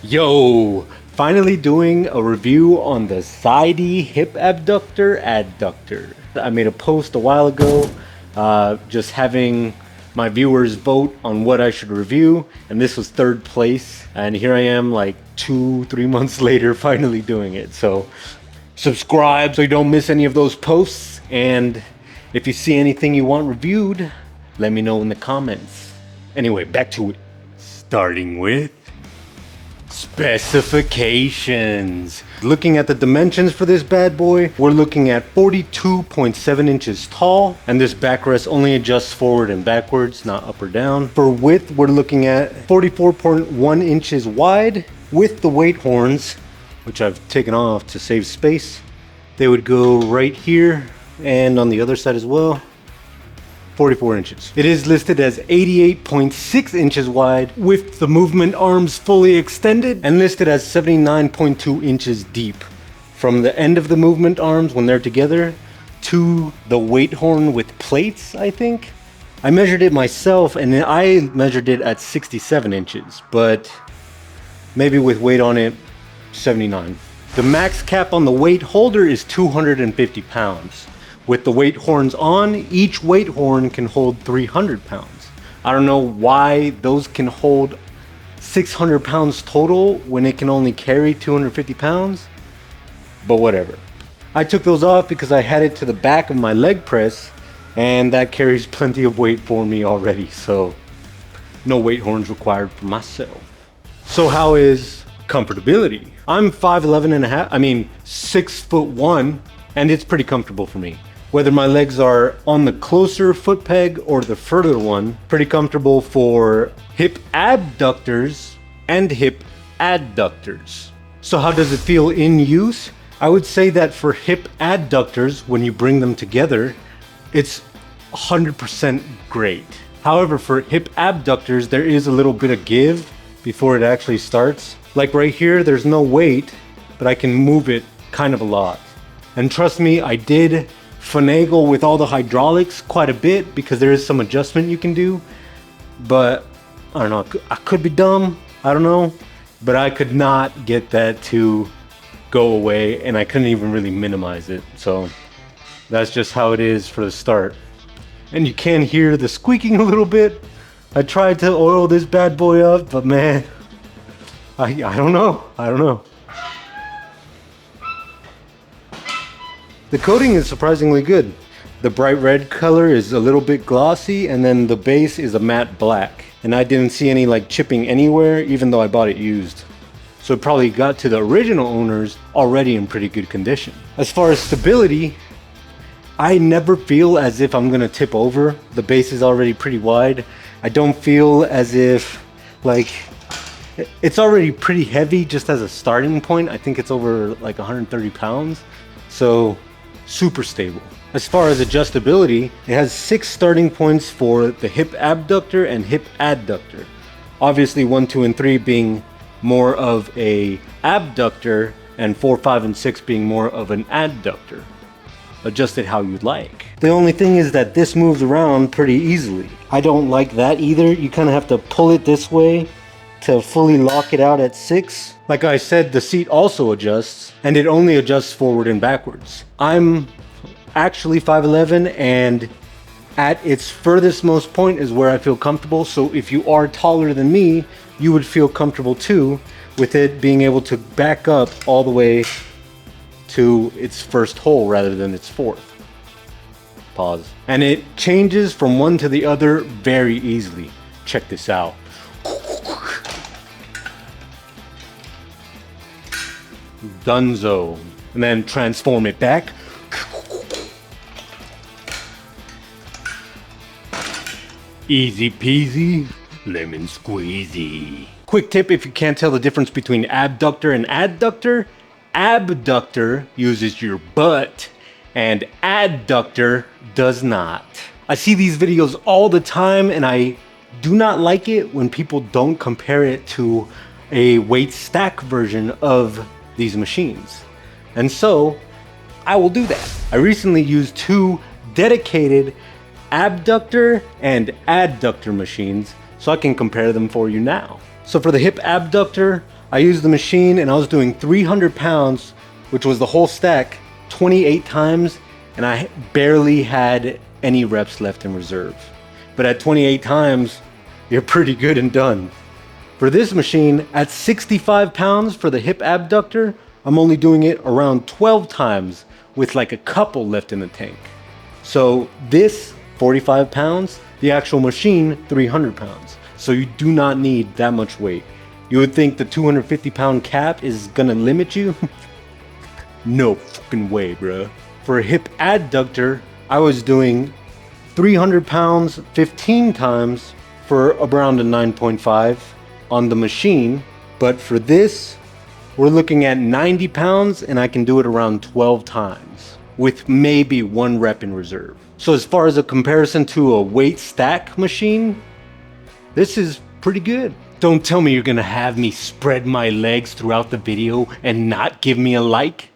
Yo, finally doing a review on the Side hip abductor adductor. I made a post a while ago just having my viewers vote on what I should review, and this was third place, and here I am like 2-3 months later finally doing it. So subscribe so you don't miss any of those posts, and if you see anything you want reviewed, let me know in the comments. Anyway, back to it. Starting with specifications. Looking at the dimensions for this bad boy, we're looking at 42.7 inches tall, and this backrest only adjusts forward and backwards, not up or down. For width, we're looking at 44.1 inches wide with the weight horns, which I've taken off to save space. They would go right here and on the other side as well. 44 inches. It is listed as 88.6 inches wide with the movement arms fully extended, and listed as 79.2 inches deep from the end of the movement arms when they're together to the weight horn with plates. I think I measured it myself and I measured it at 67 inches, but maybe with weight on it, 79. The max cap on the weight holder is 250 pounds. With the weight horns on, each weight horn can hold 300 pounds. I don't know why those can hold 600 pounds total when it can only carry 250 pounds, but whatever. I took those off because I had it to the back of my leg press, and that carries plenty of weight for me already, so no weight horns required for myself. So how is comfortability? I'm 5'11 and a half, 6'1", and it's pretty comfortable for me. Whether my legs are on the closer foot peg or the further one, pretty comfortable for hip abductors and hip adductors. So how does it feel in use? I would say that for hip adductors, when you bring them together, it's 100% great. However, for hip abductors, there is a little bit of give before it actually starts. Like right here, there's no weight, but I can move it kind of a lot. And trust me, I did finagle with all the hydraulics quite a bit because there is some adjustment you can do, but I don't know, I could be dumb, I don't know, but I could not get that to go away, and I couldn't even really minimize it. So that's just how it is for the start. And you can hear the squeaking a little bit. I tried to oil this bad boy up, but man, I don't know. The coating is surprisingly good. The bright red color is a little bit glossy, and then the base is a matte black. And I didn't see any like chipping anywhere, even though I bought it used. So it probably got to the original owners already in pretty good condition. As far as stability, I never feel as if I'm gonna tip over. The base is already pretty wide. I don't feel as if it's already pretty heavy just as a starting point. I think it's over like 130 pounds. So super stable. As far as adjustability, it has 6 starting points for the hip abductor and hip adductor. Obviously 1, 2, and 3 being more of a abductor, and 4, 5, and 6 being more of an adductor. Adjust it how you'd like. The only thing is that this moves around pretty easily. I don't like that either. You kind of have to pull it this way to fully lock it out at 6. Like I said, the seat also adjusts, and it only adjusts forward and backwards. I'm actually 5'11", and at its furthest most point is where I feel comfortable. So if you are taller than me, you would feel comfortable too with it being able to back up all the way to its first hole rather than its fourth. Pause. And it changes from one to the other very easily. Check this out. Dunzo. And then transform it back. Easy peasy, lemon squeezy. Quick tip if you can't tell the difference between abductor and adductor. Abductor uses your butt and adductor does not. I see these videos all the time, and I do not like it when people don't compare it to a weight stack version of these machines. And so I will do that. I recently used 2 dedicated abductor and adductor machines, so I can compare them for you now. So for the hip abductor, I used the machine and I was doing 300 pounds, which was the whole stack, 28 times, and I barely had any reps left in reserve. But at 28 times, you're pretty good and done. For this machine, at 65 pounds for the hip abductor, I'm only doing it around 12 times with like a couple left in the tank. So this 45 pounds, the actual machine 300 pounds. So you do not need that much weight. You would think the 250 pound cap is gonna limit you. No fucking way, bro. For a hip adductor, I was doing 300 pounds 15 times for around a 9.5 on the machine. But for this, we're looking at 90 pounds and I can do it around 12 times with maybe 1 rep in reserve. So as far as a comparison to a weight stack machine, this is pretty good. Don't tell me you're gonna have me spread my legs throughout the video and not give me a like.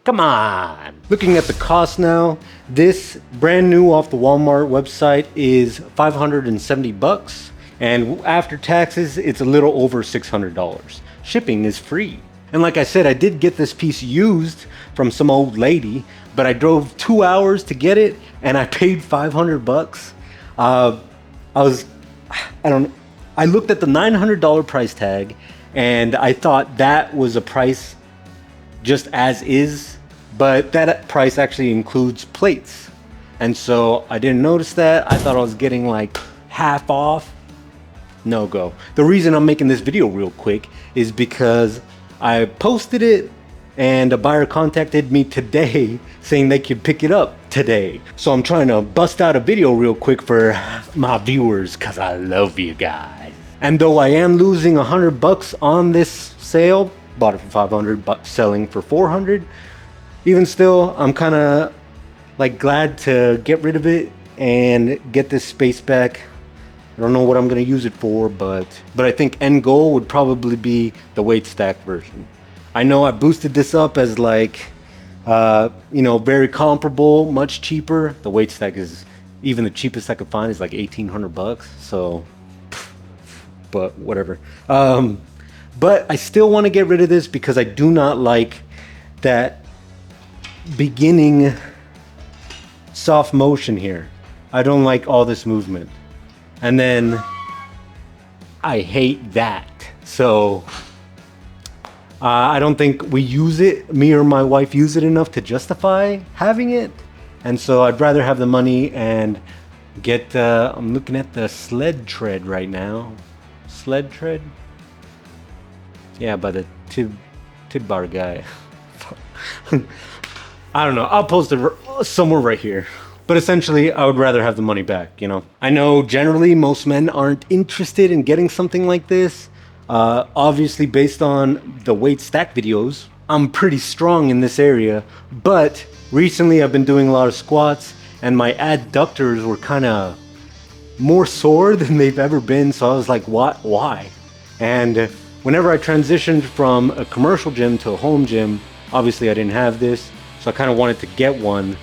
Come on. Looking at the cost now, this brand new off the Walmart website is 570 bucks. And after taxes, it's a little over $600. Shipping is free. And like I said, I did get this piece used from some old lady, but I drove 2 hours to get it and I paid 500 bucks. I looked at the $900 price tag and I thought that was a price just as is, but that price actually includes plates. And so I didn't notice that. I thought I was getting like half off. No go. The reason I'm making this video real quick is because I posted it and a buyer contacted me today saying they could pick it up today. So I'm trying to bust out a video real quick for my viewers because I love you guys. And though I am losing 100 bucks on this sale, bought it for 500 but selling for 400, even still I'm kind of like glad to get rid of it and get this space back. I don't know what I'm going to use it for, but I think end goal would probably be the weight stack version. I know I boosted this up as like, very comparable, much cheaper. The weight stack is, even the cheapest I could find is like 1,800 bucks. So, but whatever. But I still want to get rid of this because I do not like that beginning soft motion here. I don't like all this movement. And then I hate that. So I don't think we use it, me or my wife use it enough to justify having it. And so I'd rather have the money and get, I'm looking at the sled tread right now. Sled tread? Yeah, by the Tib Bar guy. I don't know, I'll post it somewhere right here. But essentially, I would rather have the money back, you know. I know generally most men aren't interested in getting something like this. Obviously, based on the weight stack videos, I'm pretty strong in this area. But recently, I've been doing a lot of squats, and my adductors were kind of more sore than they've ever been. So I was like, what? Why? And whenever I transitioned from a commercial gym to a home gym, obviously I didn't have this. So I kind of wanted to get one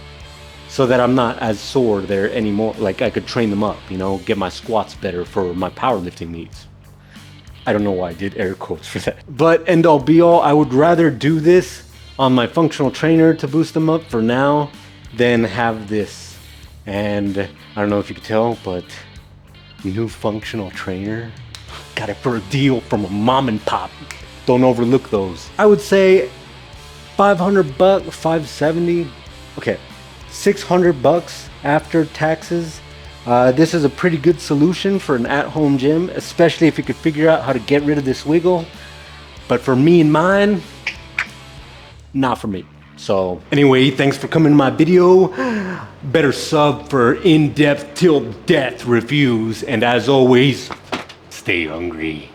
so that I'm not as sore there anymore. Like I could train them up, you know, get my squats better for my powerlifting needs. I don't know why I did air quotes for that. But end all be all, I would rather do this on my functional trainer to boost them up for now than have this. And I don't know if you can tell, but new functional trainer. Got it for a deal from a mom and pop. Don't overlook those. I would say 500 bucks, 570. Okay. 600 bucks after taxes. This is a pretty good solution for an at-home gym, especially if you could figure out how to get rid of this wiggle. But for me and mine, not for me. So anyway, thanks for coming to my video. Better sub for in-depth till death reviews. And as always, stay hungry.